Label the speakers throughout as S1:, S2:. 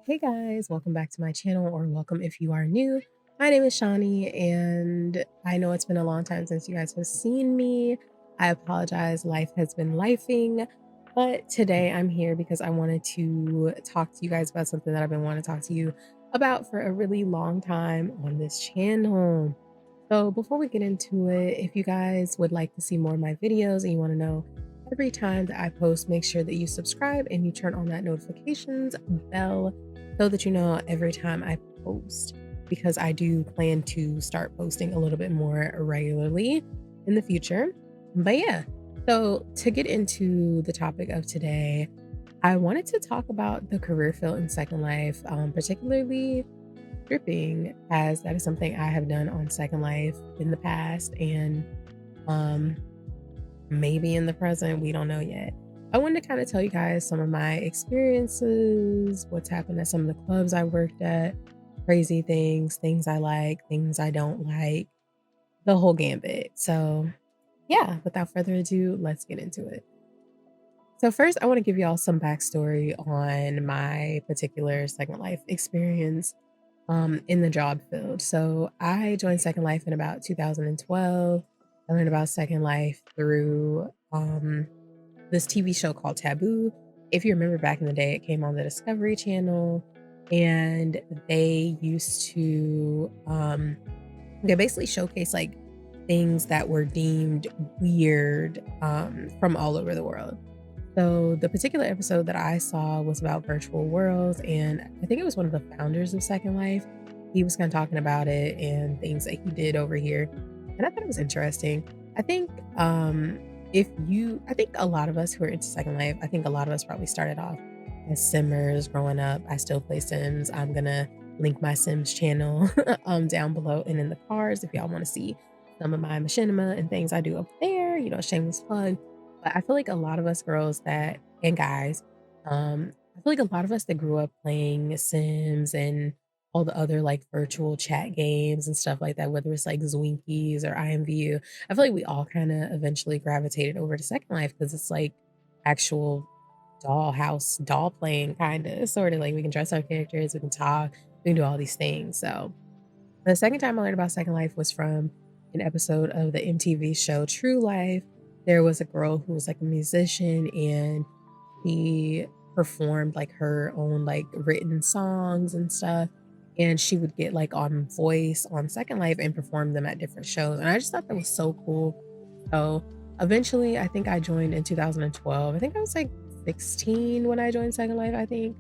S1: Hey guys, welcome back to my channel, or welcome if you are new. My name is Shawnee, and I know it's been a long time since you guys have seen me. I apologize, life has been lifing, but today I'm here because I wanted to talk to you guys about something that I've been wanting to talk to you about for a really long time on this channel. So before we get into it, if you guys would like to see more of my videos and you want to know every time that I post, make sure that you subscribe and you turn on that notifications bell so that you know every time I post, because I do plan to start posting a little bit more regularly in the future. But yeah, so to get into the topic of today, I wanted to talk about the career field in Second Life, particularly stripping, as that is something I have done on Second Life in the past and um, maybe in the present. We don't know yet. I wanted to kind of tell you guys some of my experiences, what's happened at some of the clubs I worked at, crazy things, things I like, things I don't like, the whole gambit. So, yeah, without further ado, let's get into it. So, first, I want to give y'all some backstory on my particular Second Life experience in the job field. So I joined Second Life in about 2012. I learned about Second Life through this TV show called Taboo. If you remember back in the day, it came on the Discovery Channel, and they used to they basically showcase like things that were deemed weird from all over the world. So the particular episode that I saw was about virtual worlds, and I think it was one of the founders of Second Life. He was kind of talking about it and things that he did over here, and I thought it was interesting. I think I think a lot of us who are into Second Life, I think a lot of us probably started off as Simmers growing up. I still play Sims. I'm gonna link my Sims channel down below and in the cards if y'all want to see some of my machinima and things I do up there. Shameless plug. But I feel like a lot of us girls that and guys, I feel like a lot of us that grew up playing Sims and all the other like virtual chat games and stuff like that, whether it's like Zwinkies or IMVU, I feel like we all kind of eventually gravitated over to Second Life because it's like actual dollhouse doll playing kind of sort of like we can dress our characters, we can talk, we can do all these things. So the second time I learned about Second Life was from an episode of the MTV show True Life. There was a girl who was like a musician, and she performed like her own like written songs and stuff. And she would get like on voice on Second Life and perform them at different shows. And I just thought that was so cool. So eventually, I think I joined in 2012. I think I was like 16 when I joined Second Life, I think.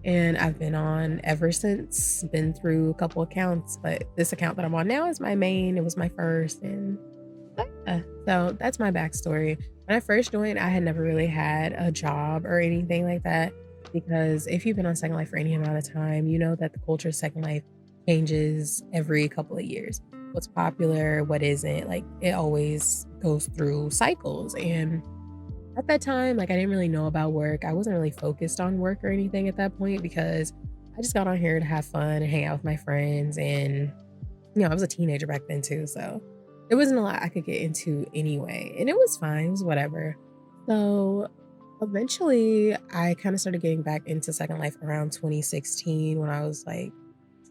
S1: And I've been on ever since, been through a couple accounts, but this account that I'm on now is my main. It was my first, and yeah, so that's my backstory. When I first joined, I had never really had a job or anything like that, because if you've been on Second Life for any amount of time, you know that the culture of Second Life changes every couple of years. What's popular, what isn't, like it always goes through cycles. And at that time, like I didn't really know about work. I wasn't really focused on work or anything at that point because I just got on here to have fun and hang out with my friends. And, I was a teenager back then too. So there wasn't a lot I could get into anyway. And it was fine. It was whatever. So eventually I kind of started getting back into Second Life around 2016 when I was like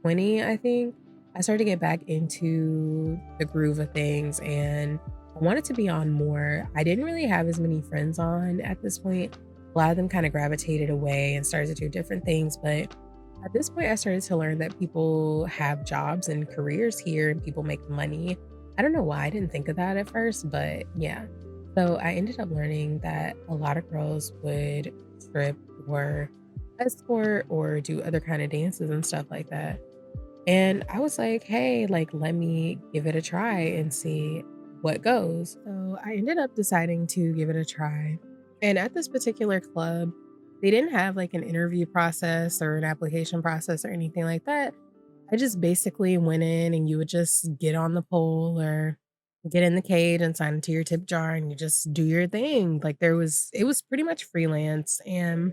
S1: 20, I think. I started to get back into the groove of things, and I wanted to be on more. I didn't really have as many friends on at this point. A lot of them kind of gravitated away and started to do different things. But at this point, I started to learn that people have jobs and careers here and people make money. I don't know why I didn't think of that at first, but yeah. So I ended up learning that a lot of girls would strip or escort or do other kind of dances and stuff like that. And I was like, hey, like, let me give it a try and see what goes. So I ended up deciding to give it a try. And at this particular club, they didn't have like an interview process or an application process or anything like that. I just basically went in, and you would just get on the pole or get in the cage and sign into your tip jar, and you just do your thing. Like it was pretty much freelance. And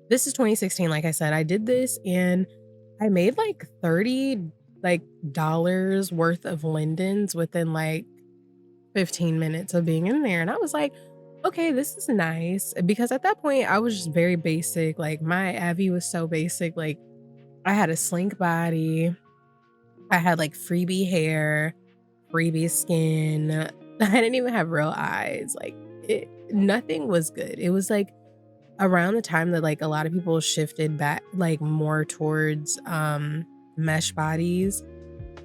S1: this is 2016, like I said, I did this and I made like 30 like dollars worth of lindens within like 15 minutes of being in there. And I was like, okay, this is nice. Because at that point, I was just very basic. Like, my Abby was so basic. Like, I had a slink body, I had like freebie hair, freebie skin. I didn't even have real eyes. Like, nothing was good. It was like around the time that like a lot of people shifted back like more towards mesh bodies,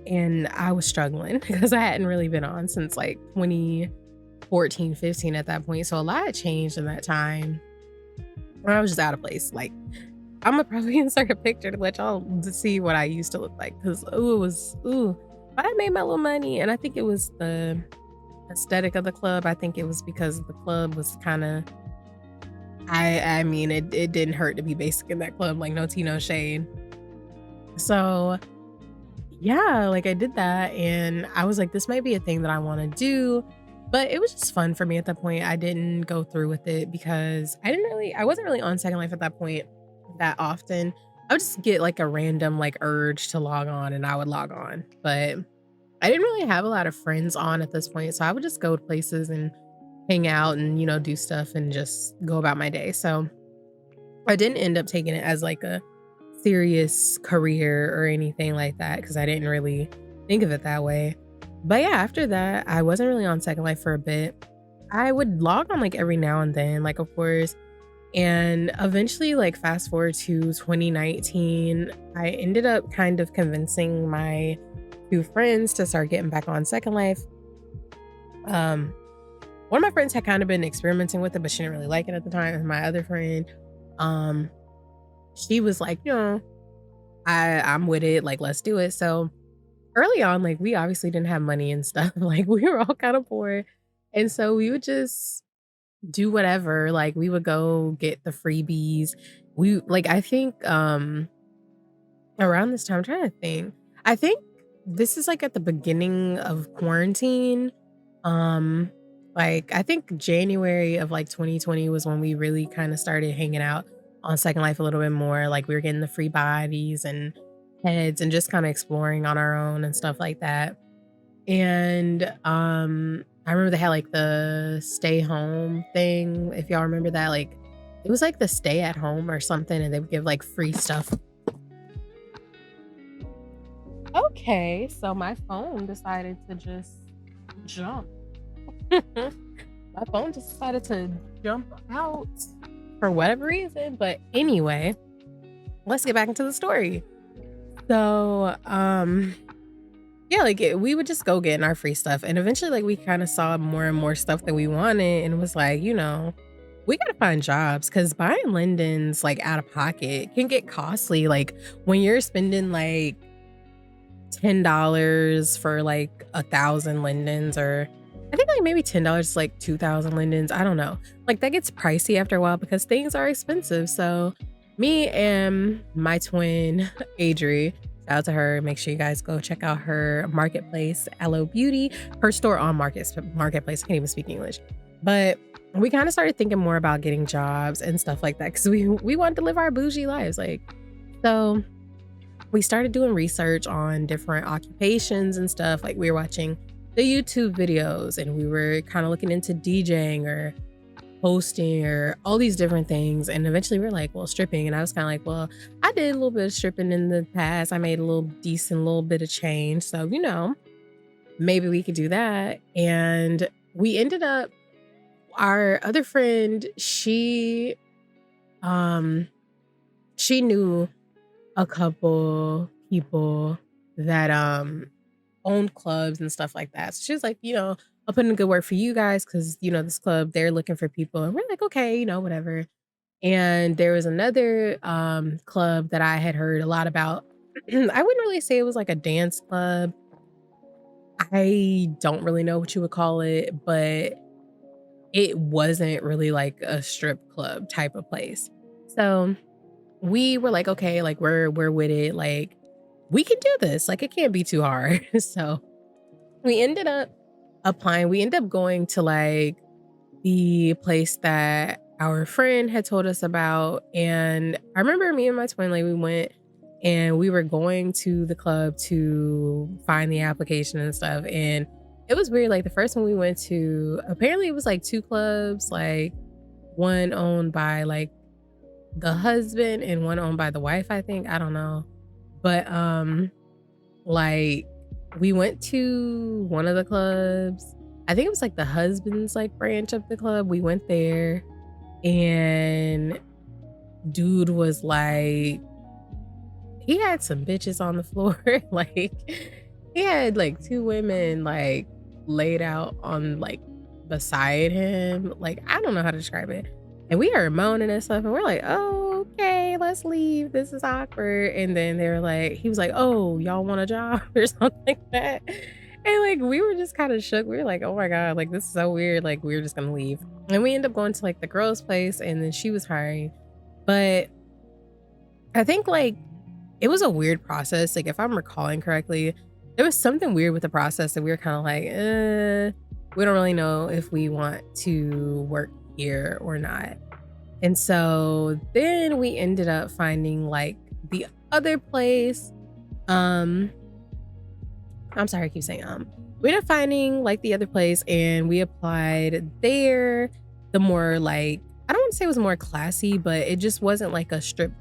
S1: and I was struggling because I hadn't really been on since like 2014, 15 at that point. So a lot had changed in that time. I was just out of place. Like, I'm gonna probably insert a picture to let y'all see what I used to look like, because ooh, it was ooh. But I made my little money, and I think it was the aesthetic of the club. I think it was because the club was kind of. I mean, it didn't hurt to be basic in that club, like no tea, no shade. So yeah, like I did that, and I was like, this might be a thing that I want to do. But it was just fun for me at that point. I didn't go through with it because I wasn't really on Second Life at that point that often. I would just get like a random like urge to log on, and I would log on. But I didn't really have a lot of friends on at this point. So I would just go to places and hang out and, do stuff and just go about my day. So I didn't end up taking it as like a serious career or anything like that, because I didn't really think of it that way. But yeah, after that, I wasn't really on Second Life for a bit. I would log on like every now and then, like of course. And eventually, like fast forward to 2019, I ended up kind of convincing my two friends to start getting back on Second Life. Um, One of my friends had kind of been experimenting with it, but she didn't really like it at the time. And my other friend, um, she was like, I'm with it. Like, let's do it. So early on, like we obviously didn't have money and stuff. Like we were all kind of poor. And so we would just do whatever. Like we would go get the freebies. We like I think around this time, I'm trying to think. I think this is like at the beginning of quarantine. Um, like I think January of like 2020 was when we really kind of started hanging out on Second Life a little bit more. Like we were getting the free bodies and heads and just kind of exploring on our own and stuff like that. And I remember they had like the stay home thing. If y'all remember that, like it was like the stay at home or something, and they would give like free stuff. Okay, so my phone decided to just jump. My phone just decided to jump out for whatever reason. But anyway, let's get back into the story. So, yeah, like we would just go getting our free stuff. And eventually, like we kind of saw more and more stuff that we wanted. And it was like, we gotta find jobs, because buying lindens like out of pocket can get costly. Like when you're spending like $10 for like 1,000 lindens, or I think like maybe $10 is like 2,000 lindens. I don't know. Like that gets pricey after a while because things are expensive. So me and my twin, Adri, shout out to her. Make sure you guys go check out her marketplace, LO Beauty, her store on marketplace. I can't even speak English. But we kind of started thinking more about getting jobs and stuff like that, because we wanted to live our bougie lives. So we started doing research on different occupations and stuff. Like we were watching the YouTube videos, and we were kind of looking into DJing or hosting or all these different things. And eventually we're like, well, stripping. And I was kind of like, well, I did a little bit of stripping in the past. I made a little bit of change. So, maybe we could do that. And we ended up, our other friend, she knew a couple people that owned clubs and stuff like that. So she was like, I'll put in good work for you guys, because this club, they're looking for people. And we're like, okay, whatever. And there was another club that I had heard a lot about. I wouldn't really say it was like a dance club. I don't really know what you would call it, but it wasn't really like a strip club type of place. So we were like, okay, like we're with it. Like we can do this. Like it can't be too hard. So we ended up applying. We ended up going to like the place that our friend had told us about. And I remember me and my twin, like we went and we were going to the club to find the application and stuff. And it was weird. Like the first one we went to, apparently it was like two clubs, like one owned by like the husband and one owned by the wife, I think. I don't know. But like we went to one of the clubs. I think it was like the husband's like branch of the club. We went there and dude was like he had some bitches on the floor. Like he had like two women like laid out on like beside him. Like I don't know how to describe it. And we are moaning and stuff, and we're like, oh, okay, let's leave. This is awkward. And then they were like, he was like, oh, y'all want a job or something like that. And like we were just kind of shook. We were like, oh my God, like this is so weird. Like we were just gonna leave. And we ended up going to like the girl's place, and then she was hiring. But I think like it was a weird process. Like if I'm recalling correctly, there was something weird with the process that we were kind of like, we don't really know if we want to work here or not. And so then we ended up finding like the other place. I'm sorry, I keep saying we ended up finding like the other place and we applied there. The more like I don't want to say it was more classy, but it just wasn't like a strip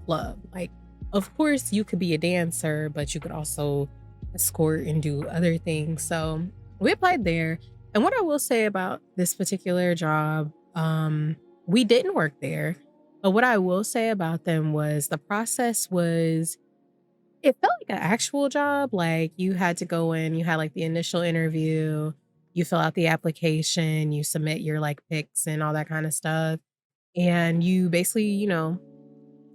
S1: club. Like of course you could be a dancer, but you could also escort and do other things. So we applied there. And what I will say about this particular job, we didn't work there. But what I will say about them was the process was it felt like an actual job. Like you had to go in, you had like the initial interview, you fill out the application, you submit your like pics and all that kind of stuff. And you basically,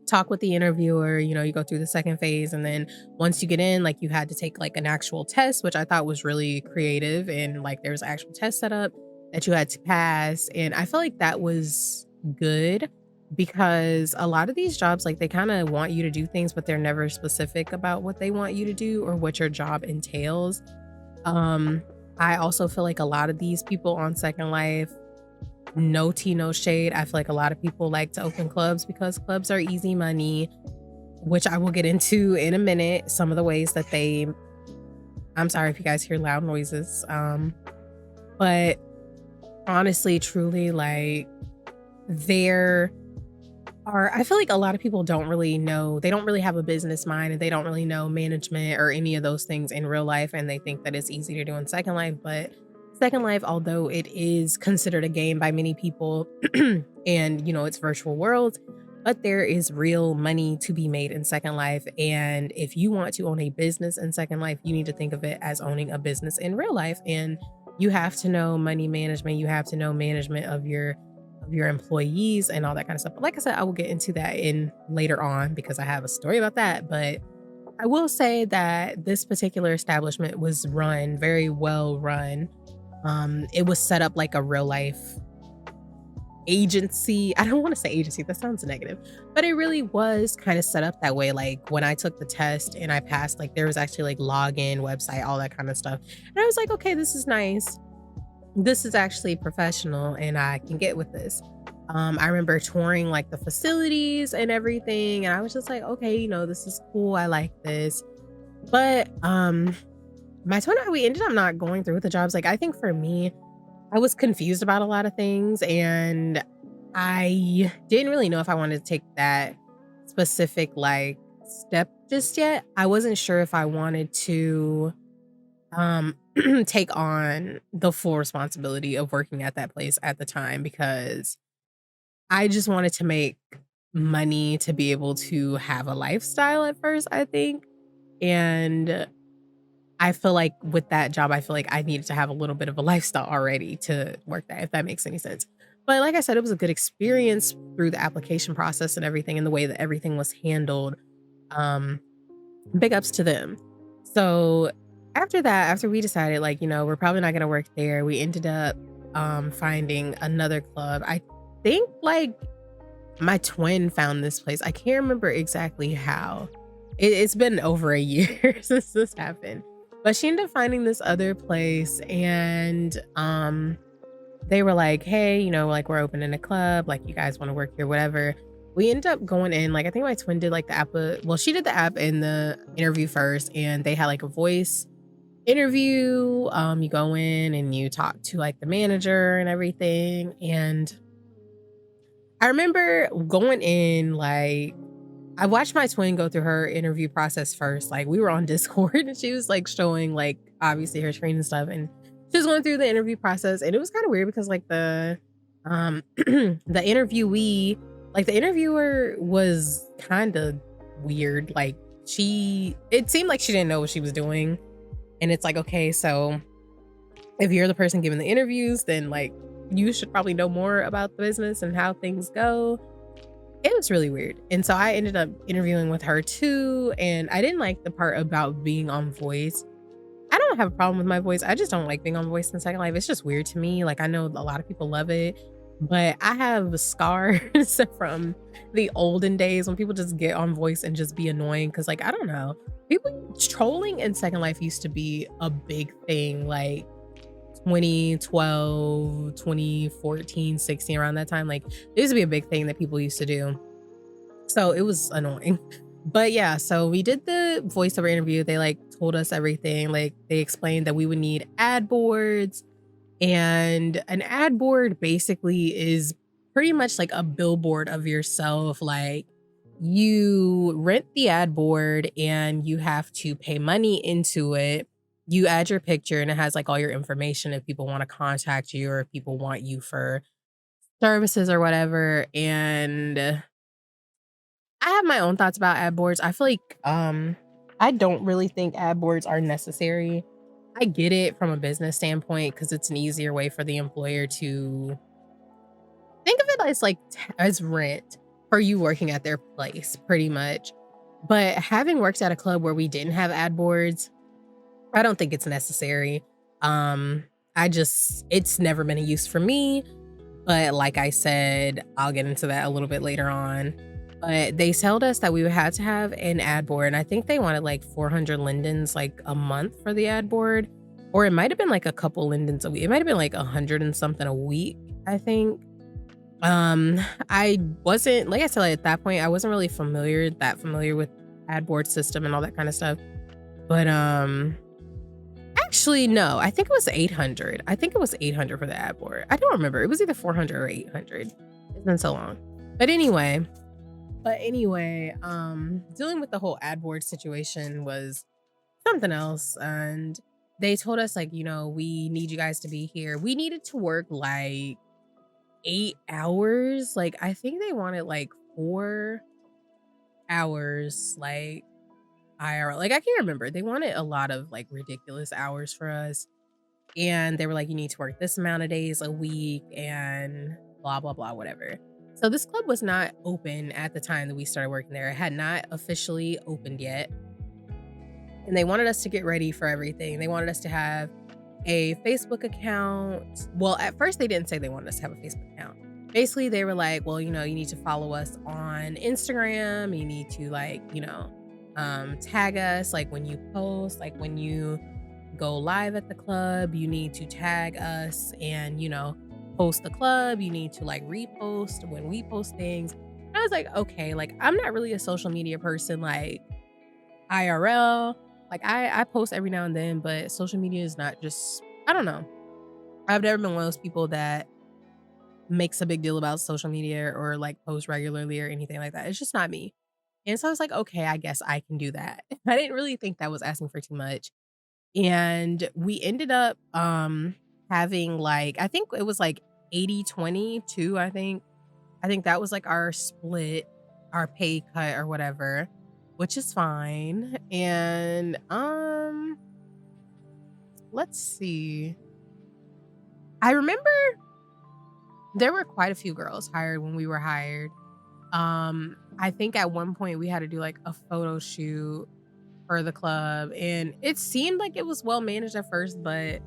S1: talk with the interviewer, you go through the second phase. And then once you get in, like you had to take like an actual test, which I thought was really creative. And like there's an actual test set up that you had to pass. And I feel like that was good because a lot of these jobs, like they kind of want you to do things, but they're never specific about what they want you to do or what your job entails. I also feel like a lot of these people on Second Life, no tea, no shade. I feel like a lot of people like to open clubs because clubs are easy money, which I will get into in a minute. Some of the ways that I'm sorry if you guys hear loud noises. But honestly, truly, like I feel like a lot of people don't really know, they don't really have a business mind and they don't really know management or any of those things in real life. And they think that it's easy to do in Second Life, but Second Life, although it is considered a game by many people and, it's virtual worlds, but there is real money to be made in Second Life. And if you want to own a business in Second Life, you need to think of it as owning a business in real life. And you have to know money management. You have to know management of your employees and all that kind of stuff. But like I said, I will get into that in later on because I have a story about that. But I will say that this particular establishment was run very well run. It was set up like a real life agency. I don't want to say agency, that sounds negative, but it really was kind of set up that way. Like when I took the test and I passed, like there was actually like login, website, all that kind of stuff. And I was like, okay, this is nice. This is actually professional and I can get with this. I remember touring like the facilities and everything. And I was just like, okay, this is cool. I like this. But my twin and I, we ended up not going through with the jobs. Like, I think for me, I was confused about a lot of things and I didn't really know if I wanted to take that specific like step just yet. I wasn't sure if I wanted to take on the full responsibility of working at that place at the time because I just wanted to make money to be able to have a lifestyle at first, I think. And I feel like with that job, I feel like I needed to have a little bit of a lifestyle already to work that, if that makes any sense. But like I said, it was a good experience through the application process and everything and the way that everything was handled. Big ups to them. So after that, after we decided like, we're probably not going to work there, we ended up finding another club. I think like my twin found this place. I can't remember exactly how. It's been over a year since this happened. But she ended up finding this other place and they were like, hey, like we're opening a club, like you guys want to work here, whatever. We ended up going in, like I think my twin did like the app. Well, she did the app in the interview first and they had like a voice interview. You go in and you talk to like the manager and everything. And I remember going in like I watched my twin go through her interview process first. Like we were on Discord and she was like showing like obviously her screen and stuff, and she was going through the interview process, and it was kind of weird because like the interviewee, like the interviewer was kind of weird. Like it seemed like she didn't know what she was doing, and it's like, okay, so if you're the person giving the interviews, then like you should probably know more about the business and how things go. It was really weird. And so I ended up interviewing with her too. And I didn't like the part about being on voice. I don't have a problem with my voice. I just don't like being on voice in Second Life. It's just weird to me. Like I know a lot of people love it, but I have scars from the olden days when people just get on voice and just be annoying. Cause like, I don't know. People trolling in Second Life used to be a big thing. Like 2012, 2014, 16, around that time. Like it used to be a big thing that people used to do. So it was annoying. But yeah, so we did the voiceover interview. They like told us everything. Like they explained that we would need ad boards. And an ad board basically is pretty much like a billboard of yourself. Like you rent the ad board and you have to pay money into it. You add your picture and it has like all your information if people want to contact you or if people want you for services or whatever. And I have my own thoughts about ad boards. I feel like I don't really think ad boards are necessary. I get it from a business standpoint because it's an easier way for the employer to think of it as like as rent for you working at their place, pretty much. But having worked at a club where we didn't have ad boards, I don't think it's necessary. Um, it's never been a use for me. But like I said, I'll get into that a little bit later on. But they told us that we would have to have an ad board. And I think they wanted like 400 lindens like a month for the ad board. Or it might have been like a couple lindens a week. It might have been like 100 and something a week, I think. I wasn't, like I said, at that point, I wasn't really that familiar with ad board system and all that kind of stuff. But actually, no, I think it was 800. I think it was 800 for the ad board. I don't remember. It was either 400 or 800. It's been so long. But anyway, dealing with the whole ad board situation was something else. And they told us, like, we need you guys to be here. We needed to work like 8 hours. Like, I think they wanted like 4 hours, like IRL. Like, I can't remember. They wanted a lot of like ridiculous hours for us. And they were like, you need to work this amount of days a week and blah, blah, blah, whatever. So this club was not open at the time that we started working there. It had not officially opened yet. And they wanted us to get ready for everything. They wanted us to have a Facebook account. Well, at first they didn't say they wanted us to have a Facebook account. Basically, they were like, well, you need to follow us on Instagram. You need to tag us like when you post, like when you go live at the club, you need to tag us and, post the club. You need to like repost when we post things. And I was like, okay, like I'm not really a social media person, like IRL. Like I post every now and then, but social media is not just, I don't know. I've never been one of those people that makes a big deal about social media or like post regularly or anything like that. It's just not me. And so I was like, okay, I guess I can do that. I didn't really think that was asking for too much. And we ended up having like, I think it was like 80-20 too, I think. I think that was like our split, our pay cut or whatever, which is fine. And let's see. I remember there were quite a few girls hired when we were hired. I think at one point we had to do like a photo shoot for the club, and it seemed like it was well managed at first, but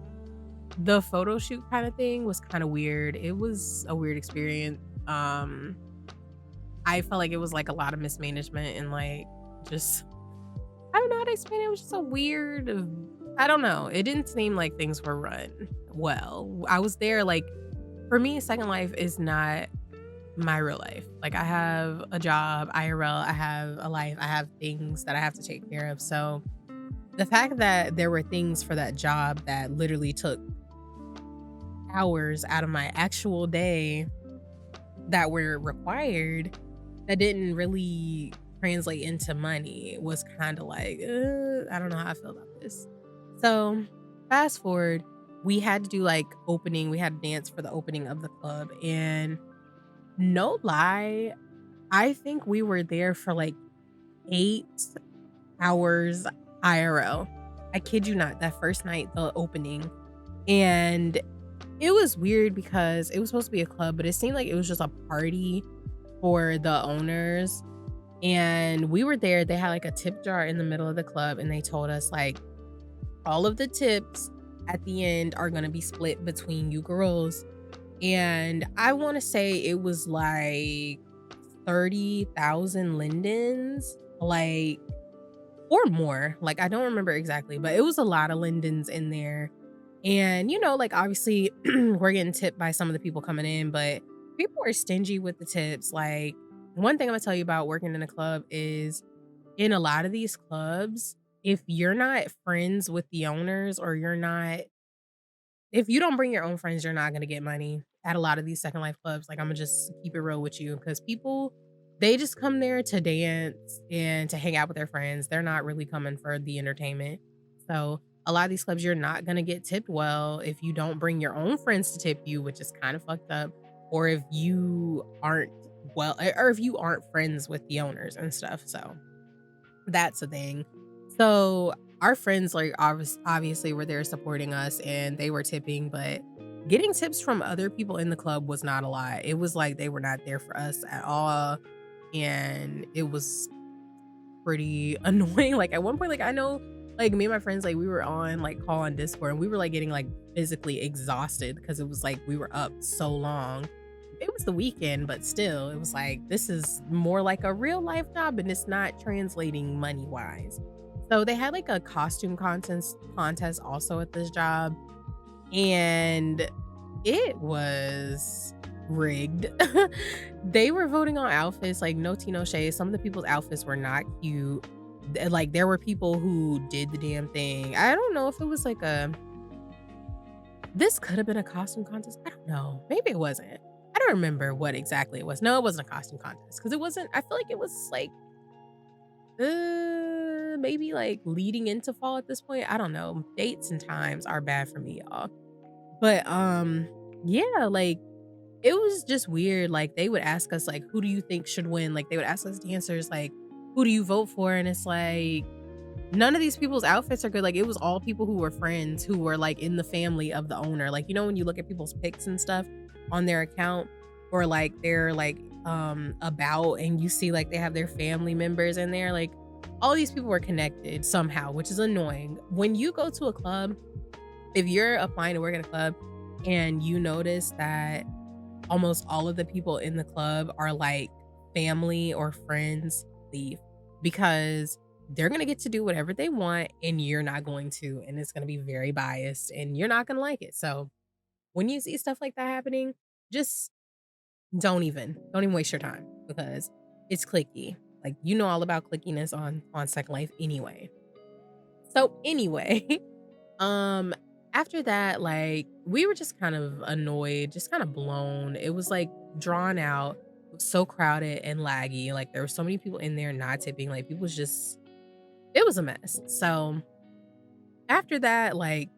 S1: the photo shoot kind of thing was kind of weird. It was a weird experience. I felt like it was like a lot of mismanagement and like just, I don't know how to explain it. It was just a weird, I don't know. It didn't seem like things were run well. I was there, like, for me, Second Life is not my real life. Like, I have a job, IRL, I have a life, I have things that I have to take care of. So The fact that there were things for that job that literally took hours out of my actual day that were required that didn't really translate into money was kind of like, I don't know how I feel about this. So, fast forward, we had to do like opening, we had to dance for the opening of the club. And no lie, I think we were there for like 8 hours IRL. I kid you not, that first night, the opening. And it was weird because it was supposed to be a club, but it seemed like it was just a party for the owners. And we were there. They had like a tip jar in the middle of the club, and they told us like all of the tips at the end are going to be split between you girls. And I want to say it was like 30,000 lindens, like, or more. Like, I don't remember exactly, but it was a lot of lindens in there. And, like, obviously, we're getting tipped by some of the people coming in, but people are stingy with the tips. Like, one thing I'm gonna tell you about working in a club is in a lot of these clubs, if you're not friends with the owners or you're not if you don't bring your own friends, you're not gonna get money at a lot of these Second Life clubs. Like, Imma just keep it real with you because people, they just come there to dance and to hang out with their friends. They're not really coming for the entertainment. So, a lot of these clubs, you're not gonna get tipped well if you don't bring your own friends to tip you, which is kind of fucked up, or if you aren't or if you aren't friends with the owners and stuff. So that's a thing. So our friends, like, obviously were there supporting us and they were tipping, but getting tips from other people in the club was not a lot. It was like they were not there for us at all. And it was pretty annoying. Like, at one point, like, I know, like, me and my friends, like, we were on like call on Discord and we were like getting like physically exhausted because it was like we were up so long. It was the weekend, but still, it was like this is more like a real life job and it's not translating money wise. So they had like a costume contest also at this job, and it was rigged. They were voting on outfits, like, no tea, no shade. Some of the people's outfits were not cute. Like, there were people who did the damn thing. I don't know if it was like this could have been a costume contest. I don't know. Maybe it wasn't. I don't remember what exactly it was. No, it wasn't a costume contest because it wasn't. I feel like it was like maybe like leading into fall at this point. I don't know. Dates and times are bad for me, y'all. But yeah, like, it was just weird. Like, they would ask us like, who do you think should win? Like, they would ask us dancers like, who do you vote for? And it's like none of these people's outfits are good. Like, it was all people who were friends who were like in the family of the owner. Like, when you look at people's pics and stuff on their account, or like they're like about, and you see like they have their family members in there, like all these people were connected somehow, which is annoying. When you go to a club, if you're applying to work at a club and you notice that almost all of the people in the club are like family or friends, leave, because they're going to get to do whatever they want and you're not going to, and it's going to be very biased and you're not going to like it. So when you see stuff like that happening, just don't even waste your time because it's clicky. Like, all about clickiness on Second Life anyway. So anyway, um after that, like, we were just kind of annoyed, just kind of blown. It was like drawn out, it was so crowded and laggy. Like, there were so many people in there not tipping. Like, people was just, it was a mess. So after that, like,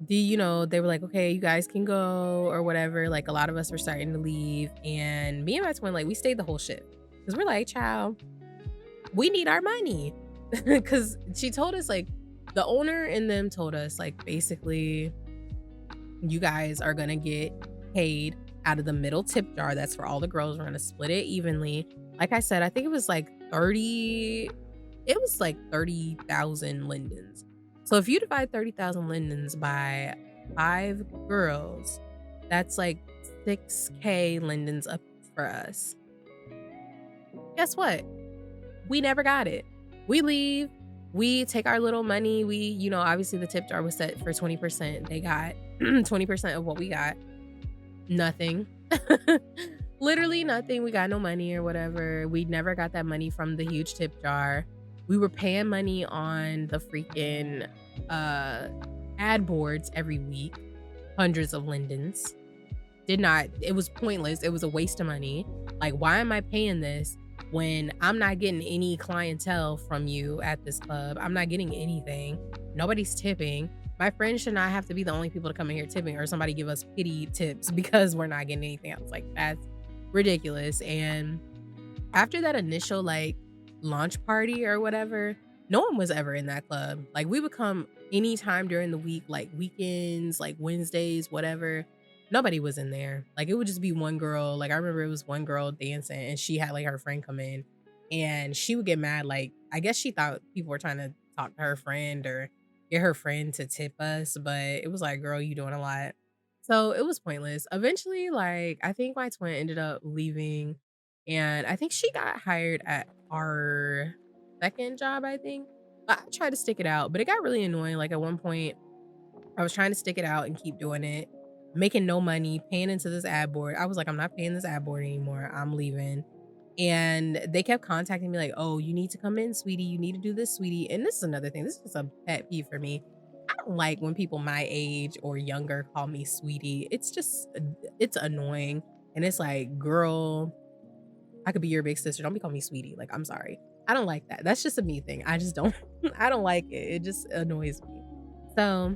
S1: they were like, okay, you guys can go or whatever. Like, a lot of us were starting to leave, and me and my twin, like, we stayed the whole shift because we're like, child, we need our money. Because she told us, like, the owner and them told us, like, basically, you guys are gonna get paid out of the middle tip jar. That's for all the girls. We're gonna split it evenly. Like I said, I think it was like 30,000 lindens. So if you divide 30,000 lindens by 5 girls, that's like 6K lindens up for us. Guess what? We never got it. We leave. We take our little money. Obviously the tip jar was set for 20%. They got 20% of what we got. Nothing. Literally nothing. We got no money or whatever. We never got that money from the huge tip jar. We were paying money on the freaking, uh, ad boards every week, hundreds of lindens. Did not It was pointless, it was a waste of money. Like, why am I paying this when I'm not getting any clientele from you at this club? I'm not getting anything. Nobody's tipping. My friends should not have to be the only people to come in here tipping or somebody give us pity tips because we're not getting anything else. Like, that's ridiculous. And after that initial, like, launch party or whatever, no one was ever in that club. Like, we would come anytime during the week, like weekends, like Wednesdays, whatever. Nobody was in there. Like, it would just be one girl. Like, I remember it was one girl dancing and she had like her friend come in and she would get mad. Like, I guess she thought people were trying to talk to her friend or get her friend to tip us, but it was like, girl, you doing a lot. So it was pointless. Eventually, like, I think my twin ended up leaving and I think she got hired at our second job, I think. I tried to stick it out, but it got really annoying. Like, at one point, I was trying to stick it out and keep doing it, making no money, paying into this ad board. I was like, I'm not paying this ad board anymore. I'm leaving. And they kept contacting me like, "Oh, you need to come in, sweetie. You need to do this, sweetie." And this is another thing. This is a pet peeve for me. I don't like when people my age or younger call me sweetie. It's just it's annoying. And it's like, girl, I could be your big sister. Don't be calling me sweetie. Like, I'm sorry. I don't like that. That's just a me thing. I just don't I don't like it. It just annoys me. So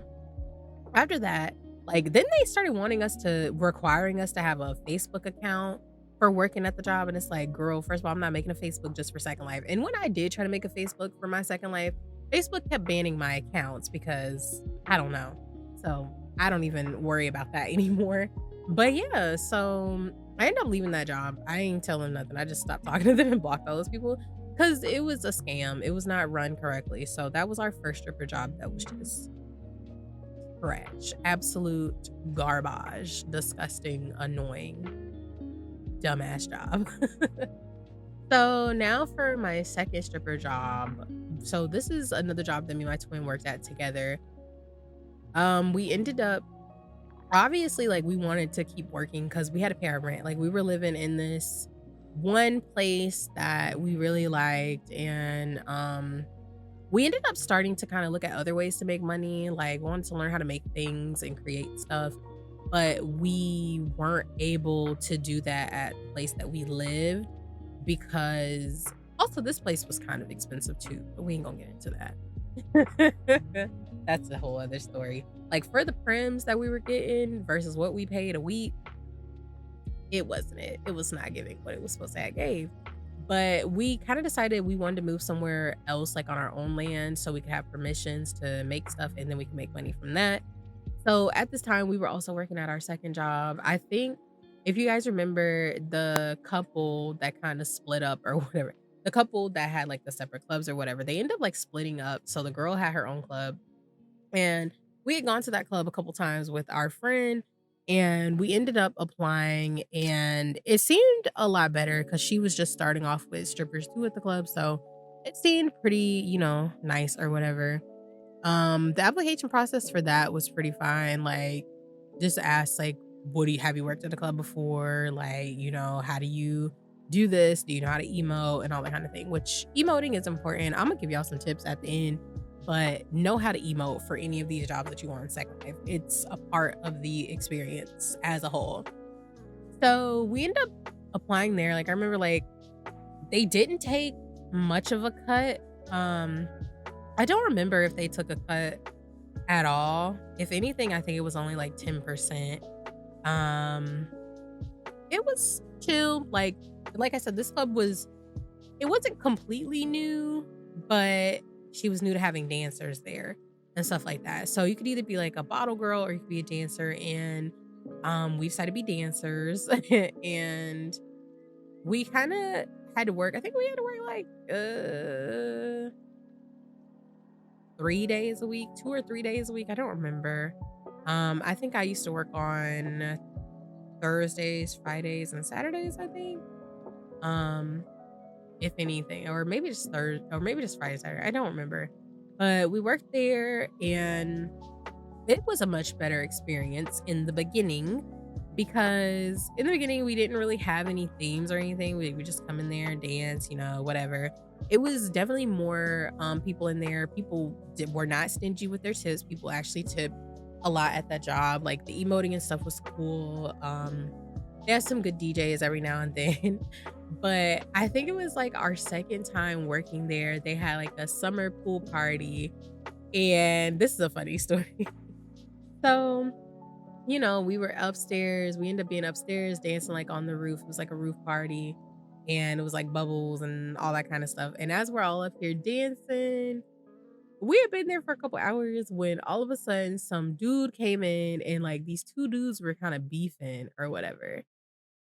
S1: after that, like, then they started wanting us to requiring us to have a Facebook account for working at the job, and it's like, "Girl, first of all, I'm not making a Facebook just for Second Life." And when I did try to make a Facebook for my Second Life, Facebook kept banning my accounts because I don't know. So, I don't even worry about that anymore. But yeah, so I ended up leaving that job. I ain't tell them nothing. I just stopped talking to them and blocked all those people because it was a scam. It was not run correctly. So that was our first stripper job that was just trash, absolute garbage, disgusting, annoying, dumbass job. So now for my second stripper job. So this is another job that me and my twin worked at together. We ended up obviously like we wanted to keep working because we had to pay our rent. Like we were living in this one place that we really liked and we ended up starting to kind of look at other ways to make money, like wanted to learn how to make things and create stuff, but we weren't able to do that at the place that we lived because also this place was kind of expensive too, but we ain't gonna get into that. That's a whole other story. Like for the prims that we were getting versus what we paid a week, it wasn't it. It was not giving what it was supposed to have gave. But we kind of decided we wanted to move somewhere else, like on our own land, so we could have permissions to make stuff and then we can make money from that. So at this time, we were also working at our second job. I think if you guys remember the couple that kind of split up or whatever, the couple that had like the separate clubs or whatever, they ended up like splitting up. So the girl had her own club and we had gone to that club a couple times with our friend, and we ended up applying, and it seemed a lot better because she was just starting off with strippers too at the club. So it seemed pretty, nice or whatever. The application process for that was pretty fine. Like, just ask like, what do you have you worked at a club before? Like, how do you do this? Do you know how to emote and all that kind of thing? Which emoting is important. I'm gonna give y'all some tips at the end, but know how to emote for any of these jobs that you want in Second Life. It's a part of the experience as a whole. So we end up applying there. Like I remember like they didn't take much of a cut. I don't remember if they took a cut at all. If anything, I think it was only like 10%. Um, it was chill. Like I said, this club it wasn't completely new, but she was new to having dancers there and stuff like that. So you could either be like a bottle girl or you could be a dancer. And we decided to be dancers and we kind of had to work. I think we had to work like 3 days a week, 2 or 3 days a week. I don't remember. I think I used to work on Thursdays, Fridays, and Saturdays, I think. If anything, or maybe just Thursday, or maybe just Friday, Saturday. I don't remember. But we worked there and it was a much better experience in the beginning because in the beginning we didn't really have any themes or anything. We would just come in there and dance, whatever. it was definitely more, people in there. Were not stingy with their tips. People actually tipped a lot at that job. Like, the emoting and stuff was cool. They had some good DJs every now and then. But I think it was, like, our 2nd time working there. They had, like, a summer pool party, and this is a funny story. So, we were upstairs. We ended up being upstairs dancing, like, on the roof. It was like a roof party, and it was, like, bubbles and all that kinda stuff, and as we're all up here dancing, we had been there for a couple hours when all of a sudden some dude came in, and, like, these 2 dudes were kinda beefing or whatever,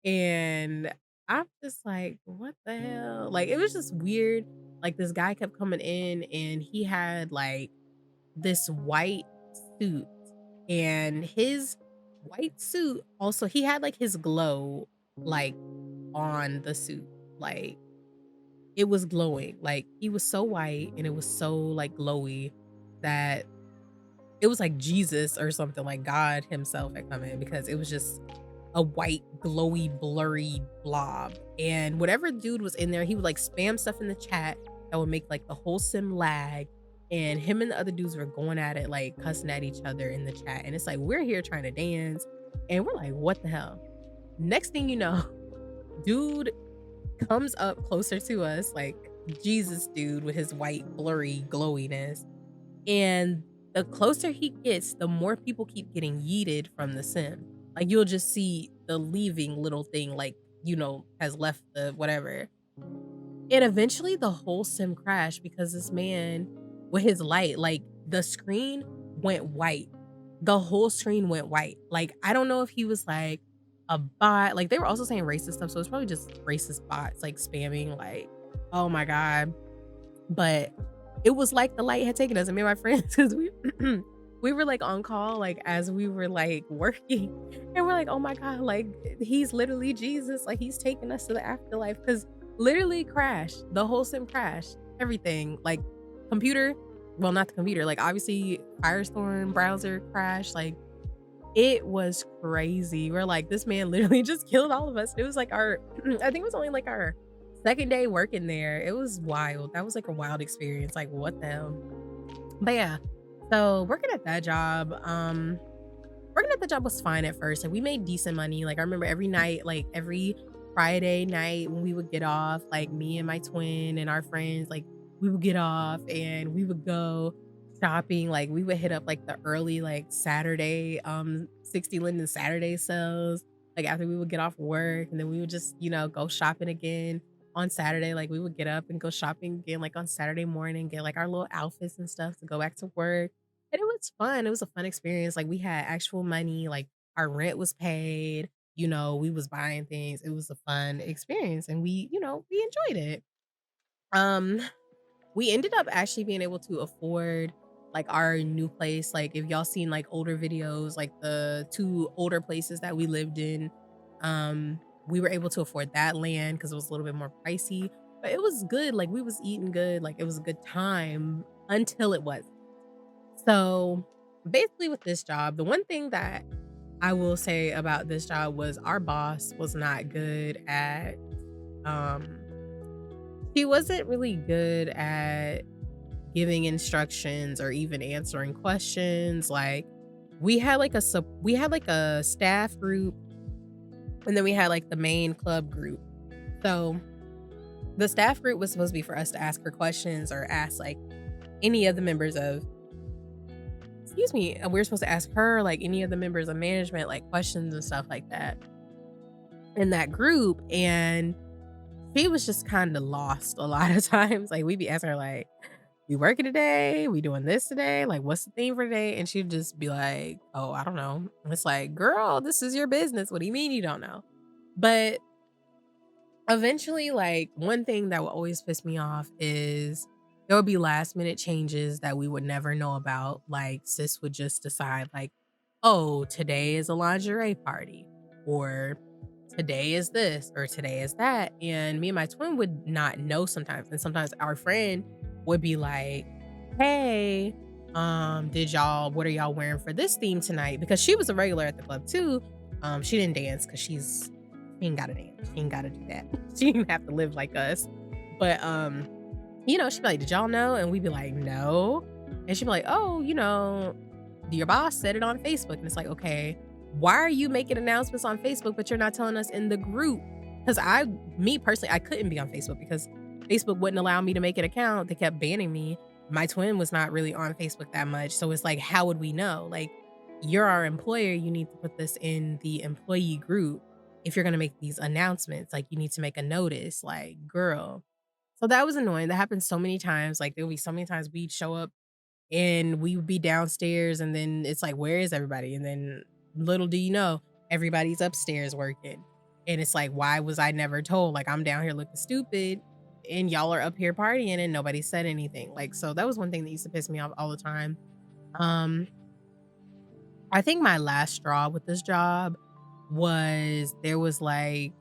S1: and I'm just like, "What the hell?" Like, it was just weird. Like, this guy kept coming in, and he had, like, this white suit, and his white suit also he had, like, his glow, like, on the suit, like, it was glowing, like, he was so white, and it was so, like, glowy that it was like Jesus or something, like God himself had come in because it was just a white, glowy, blurry blob, and whatever dude was in there, he would, like, spam stuff in the chat that would make, like, the whole sim lag, and him and the other dudes were going at it, like, cussing at each other in the chat, and it's like, we're here trying to dance, and we're like, "What the hell?" Next thing you know, dude comes up closer to us, like, Jesus dude with his white, blurry glowiness, and the closer he gets, the more people keep getting yeeted from the sim. Like, you'll just see the leaving little thing, like, has left the whatever. And eventually the whole sim crashed because this man with his light, like, the screen went white. The whole screen went white. Like, I don't know if he was like a bot. Like, they were also saying racist stuff, so it's probably just racist bots like spamming, like, oh my God. But it was like the light had taken us, and me and my friends, because we were, like, on call, like, as we were, like, working, and we're like, "Oh my god, like, he's literally Jesus, like, he's taking us to the afterlife." Because literally crashed, the whole sim crashed, everything, like, computer well, not the computer, like, obviously, Firestorm browser crashed, like, it was crazy. We're like, "This man literally just killed all of us." It was like our I think it was only, like, our 2nd day working there. It was wild. That was, like, a wild experience, like, what the hell? But yeah, so working at the job was fine at first. Like, we made decent money. Like, I remember every night, like, every Friday night when we would get off, like, me and my twin and our friends, like, we would get off and we would go shopping. Like, we would hit up, like, the early, like, Saturday, 60 Linden Saturday sales, like, after we would get off work, and then we would just, go shopping again on Saturday. Like, we would get up and go shopping again, like, on Saturday morning, get, like, our little outfits and stuff to go back to work. And it was fun. It was a fun experience. Like, we had actual money, like, our rent was paid, we was buying things. It was a fun experience, and we enjoyed it. Um, we ended up actually being able to afford, like, our new place. Like, if y'all seen, like, older videos, like, the 2 older places that we lived in, we were able to afford that land because it was a little bit more pricey, but it was good. Like, we was eating good, like, it was a good time until it was. So, basically with this job, the one thing that I will say about this job was our boss was not good at, um she wasn't really good at giving instructions or even answering questions. Like, we had, like, a staff group, and then we had, like, the main club group. So, the staff group was supposed to be for us to ask her questions or ask, like, any of the members of excuse me, we were supposed to ask her, like, any of the members of management, like, questions and stuff like that in that group, and she was just kinda lost a lot of times. Like, we'd be asking her, like, "We working today? We doing this today? Like, what's the theme for today?" And she'd just be like, "Oh, I don't know." And it's like, "Girl, this is your business. What do you mean you don't know?" But eventually, like, one thing that would always piss me off is there would be last minute changes that we would never know about. Like, sis would just decide, like, "Oh, today is a lingerie party," or "Today is this," or "Today is that." And me and my twin would not know sometimes. And sometimes our friend would be like, "Hey, what are y'all wearing for this theme tonight?" Because she was a regular at the club too. She didn't dance because she ain't gotta dance. She ain't gotta do that. She didn't have to live like us. But She'd be like, "Did y'all know?" And we'd be like, "No." And she'd be like, "Oh, your boss said it on Facebook." And it's like, "Okay, why are you making announcements on Facebook, but you're not telling us in the group?" Because me personally, I couldn't be on Facebook because Facebook wouldn't allow me to make an account. They kept banning me. My twin was not really on Facebook that much. So it's like, how would we know? Like, you're our employer. You need to put this in the employee group. If you're going to make these announcements, like, you need to make a notice. Like, girl. So that was annoying. That happened so many times. Like, there would be so many times we'd show up and we would be downstairs, and then it's like, "Where is everybody?" And then little do you know, everybody's upstairs working. And it's like, "Why was I never told?" Like, I'm down here looking stupid, and y'all are up here partying, and nobody said anything. Like, so that was one thing that used to piss me off all the time. Um, I think my last straw with this job was there was, like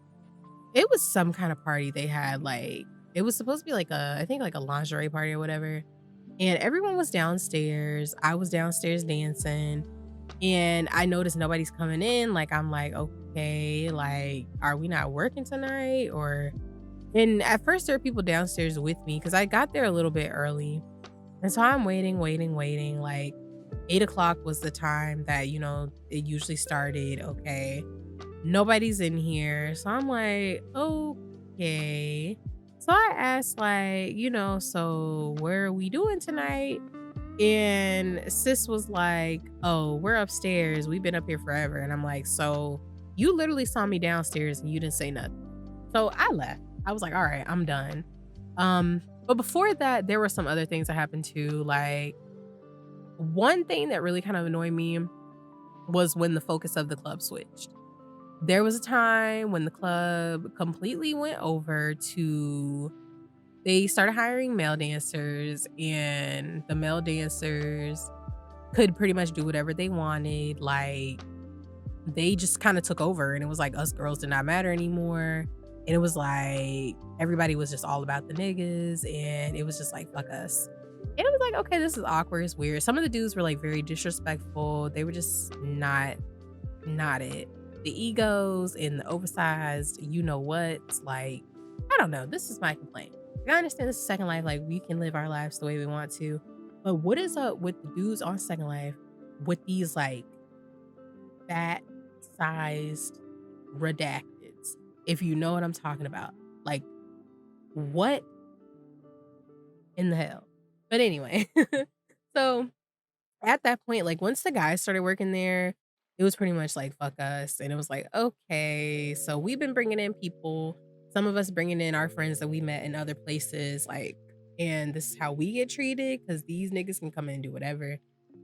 S1: it was some kind of party they had, like it was supposed to be like I think like a lingerie party or whatever, and everyone was downstairs. I was downstairs dancing, and I noticed nobody's coming in. Like, I'm like, "Okay, like, are we not working tonight?" Or and at first, there were people downstairs with me because I got there a little bit early. And so I'm waiting, waiting, waiting. Like, 8 o'clock was the time that, it usually started. Okay. Nobody's in here. So I'm like, okay. So I asked, like, so where are we doing tonight? And sis was like, "Oh, we're upstairs. We've been up here forever." And I'm like, "So you literally saw me downstairs and you didn't say nothing." So I left. I was like, "All right, I'm done." But before that, there were some other things that happened too. Like, one thing that really kind of annoyed me was when the focus of the club switched. There was a time when the club completely went over to they started hiring male dancers, and the male dancers could pretty much do whatever they wanted. Like, they just kinda took over, and it was like us girls did not matter anymore, and it was like everybody was just all about the niggas, and it was just like, "Fuck us." And it was like, "Okay, this is awkward, it's weird." Some of the dudes were, like, very disrespectful. They were just not it. The egos and the oversized you know what, like, I don't know, this is my complaint. I understand this is Second Life, like, we can live our lives the way we want to, but what is up with the dudes on Second Life with these, like, fat-sized redacteds, if you know what I'm talking about? Like, what in the hell? But anyway, so at that point, like, once the guys started working there, it was pretty much like, "Fuck us," and it was like, "Okay, so we've been bringing in people, some of us bringing in our friends that we met in other places, like, and this is how we get treated because these niggas can come in and do whatever."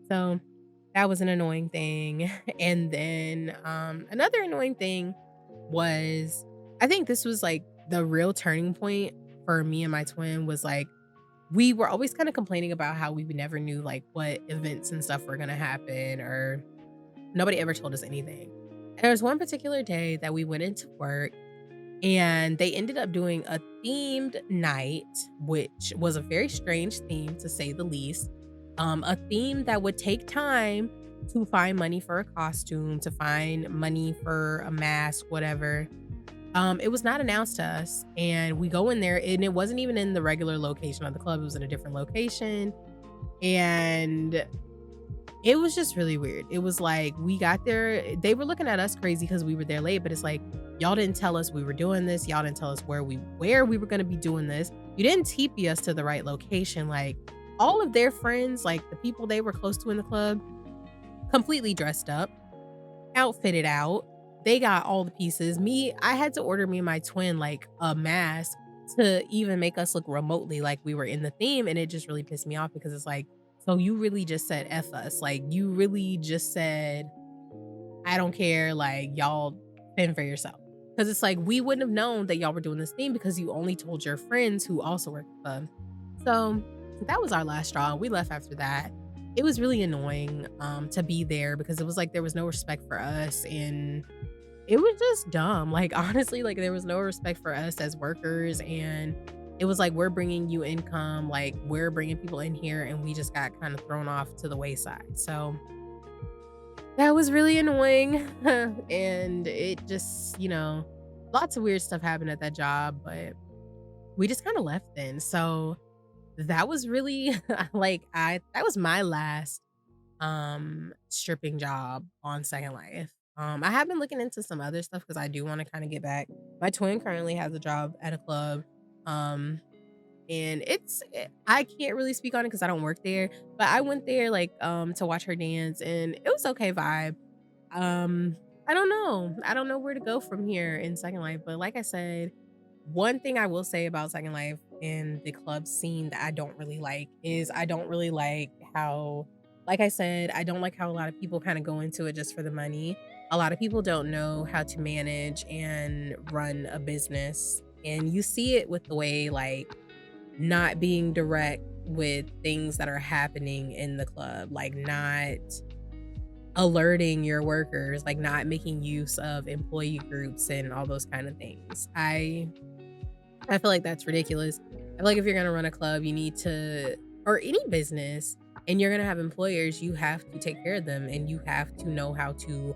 S1: So, that was an annoying thing, and then, another annoying thing was I think this was, like, the real turning point for me and my twin was, like, we were always kinda complaining about how we never knew, like, what events and stuff were gonna happen, or nobody ever told us anything. And there was one particular day that we went into work, and they ended up doing a themed night, which was a very strange theme, to say the least. A theme that would take time to find money for a costume, to find money for a mask, whatever. It was not announced to us, and we go in there, and it wasn't even in the regular location of the club, it was in a different location, and it was just really weird. It was like, we got there, they were looking at us crazy because we were there late, but it's like, y'all didn't tell us we were doing this, y'all didn't tell us where we were gonna be doing this, you didn't TP us to the right location, like, all of their friends, like, the people they were close to in the club, completely dressed up, outfitted out. They got all the pieces. I had to order me and my twin, like, a mask to even make us look remotely like we were in the theme, and it just really pissed me off because it's like, so you really just said "F us." Like, you really just said, "I don't care," like, "Y'all fend for yourself." Because it's like, we wouldn't have known that y'all were doing this theme because you only told your friends who also work at the club. So, that was our last straw, we left after that. It was really annoying, to be there because it was like there was no respect for us, and it was just dumb. Like, honestly, like, there was no respect for us as workers, and it was like, we're bringing you income, like, we're bringing people in here, and we just got kind of thrown off to the wayside. So, that was really annoying, and it just, lots of weird stuff happened at that job, but we just kinda left then. So, that was really like I that was my last stripping job on Second Life. I have been looking into some other stuff because I do want to kind of get back. My twin currently has a job at a club. Um and I can't really speak on it because I don't work there, but I went there like to watch her dance and it was okay vibe. Um, I don't know. I don't know where to go from here in Second Life, but like I said, one thing I will say about Second Life and the club scene that I don't really like is I don't really like how, like I said, I don't like how a lot of people kind of go into it just for the money. A lot of people don't know how to manage and run a business. And you see it with the way, like, not being direct with things that are happening in the club, like, not alerting your workers, like not making use of employee groups and all those kind of things. I feel like that's ridiculous. I feel like if you're gonna run a club, you need to, or any business, and you're gonna have employers, you have to take care of them and you have to know how to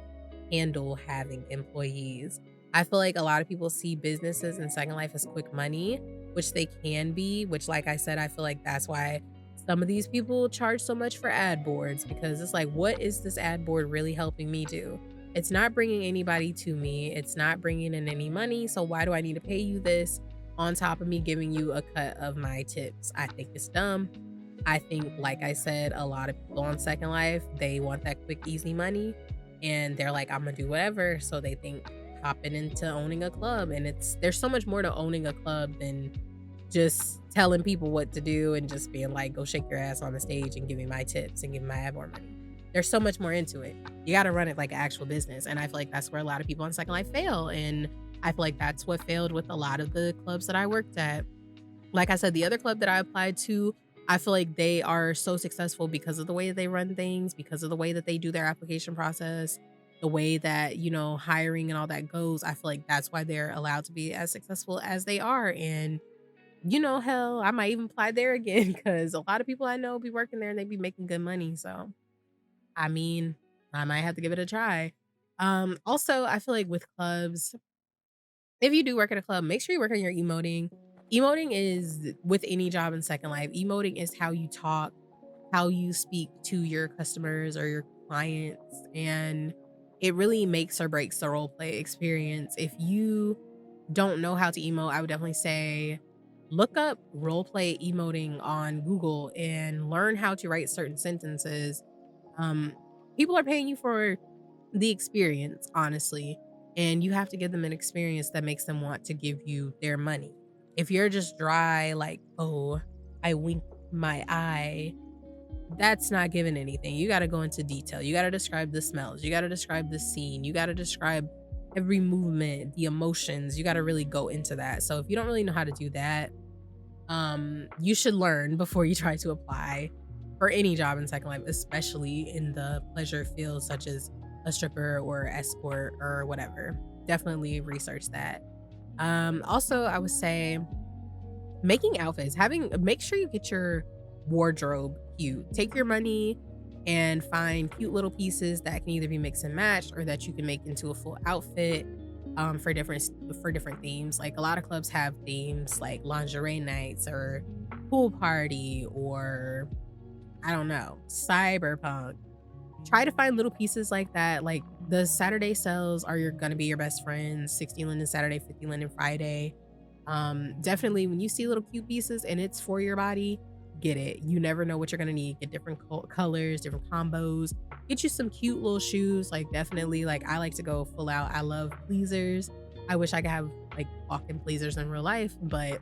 S1: handle having employees. I feel like a lot of people see businesses in Second Life as quick money, which they can be, which, like I said, I feel like that's why some of these people charge so much for ad boards because it's like, what is this ad board really helping me do? It's not bringing anybody to me, it's not bringing in any money. So, why do I need to pay you this on top of me giving you a cut of my tips? I think it's dumb. I think, like I said, a lot of people on Second Life, they want that quick, easy money and they're like, I'm gonna do whatever. So they think hopping into owning a club, and there's so much more to owning a club than just telling people what to do and just being like, go shake your ass on the stage and give me my tips and give me my ad more money. There's so much more into it. You got to run it like an actual business. And I feel like that's where a lot of people on Second Life fail. And I feel like that's what failed with a lot of the clubs that I worked at. Like I said, the other club that I applied to, I feel like they are so successful because of the way they run things, because of the way that they do their application process, the way that, hiring and all that goes. I feel like that's why they're allowed to be as successful as they are. And hell, I might even apply there again because a lot of people I know be working there and they be making good money. So, I mean, I might have to give it a try. Also, I feel like with clubs, if you do work at a club, make sure you work on your emoting. Emoting is with any job in Second Life. Emoting is how you talk, how you speak to your customers or your clients, and it really makes or breaks the role play experience. If you don't know how to emote, I would definitely say look up role play emoting on Google and learn how to write certain sentences. Um, People are paying you for the experience, honestly, and you have to give them an experience that makes them want to give you their money. If you're just dry, like, oh, I winked my eye, that's not giving anything. You got to go into detail. You got to describe the smells. You got to describe the scene. You got to describe every movement, the emotions. You got to really go into that. So if you don't really know how to do that, you should learn before you try to apply for any job in Second Life, especially in the pleasure field such as a stripper or escort or whatever. Definitely research that. Also, I would say making outfits, make sure you get your wardrobe cute. Take your money and find cute little pieces that can either be mixed and matched or that you can make into a full outfit for different themes. Like a lot of clubs have themes like lingerie nights or pool party or I don't know, cyberpunk. Try to find little pieces like that. Like the Saturday sales are gonna be your best friends. 60 Linden Saturday, 50 Linden Friday. Definitely when you see little cute pieces and it's for your body, get it. You never know what you're gonna need. Get different colors, different combos. Get you some cute little shoes. Like definitely, like I like to go full out. I love pleasers. I wish I could have like walking pleasers in real life, but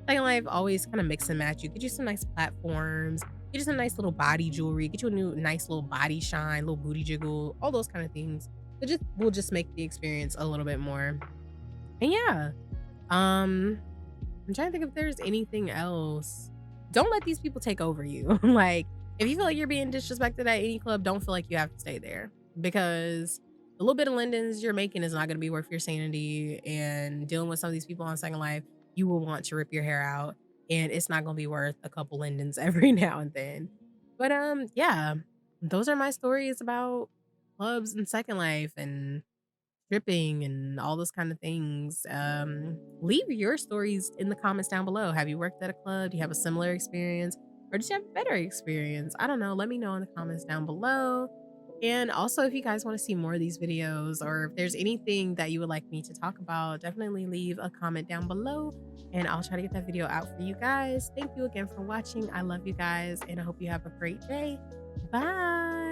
S1: Second Life always kind of mix and match. You get you some nice platforms, get you some nice little body jewelry, get you a new nice little body shine, little booty jiggle, all those kind of things. It just will just make the experience a little bit more. And yeah, I'm trying to think if there's anything else. Don't let these people take over you. Like, if you feel like you're being disrespected at any club, don't feel like you have to stay there because the little bit of lindens you're making is not going to be worth your sanity. And dealing with some of these people on Second Life, you will want to rip your hair out, and it's not going to be worth a couple lindens every now and then. But yeah, those are my stories about clubs and Second Life, and tripping and all those kind of things. Leave your stories in the comments down below. Have you worked at a club? Do you have a similar experience? Or did you have a better experience? I don't know. Let me know in the comments down below. And also, if you guys want to see more of these videos or if there's anything that you would like me to talk about, definitely leave a comment down below and I'll try to get that video out for you guys. Thank you again for watching. I love you guys and I hope you have a great day. Bye.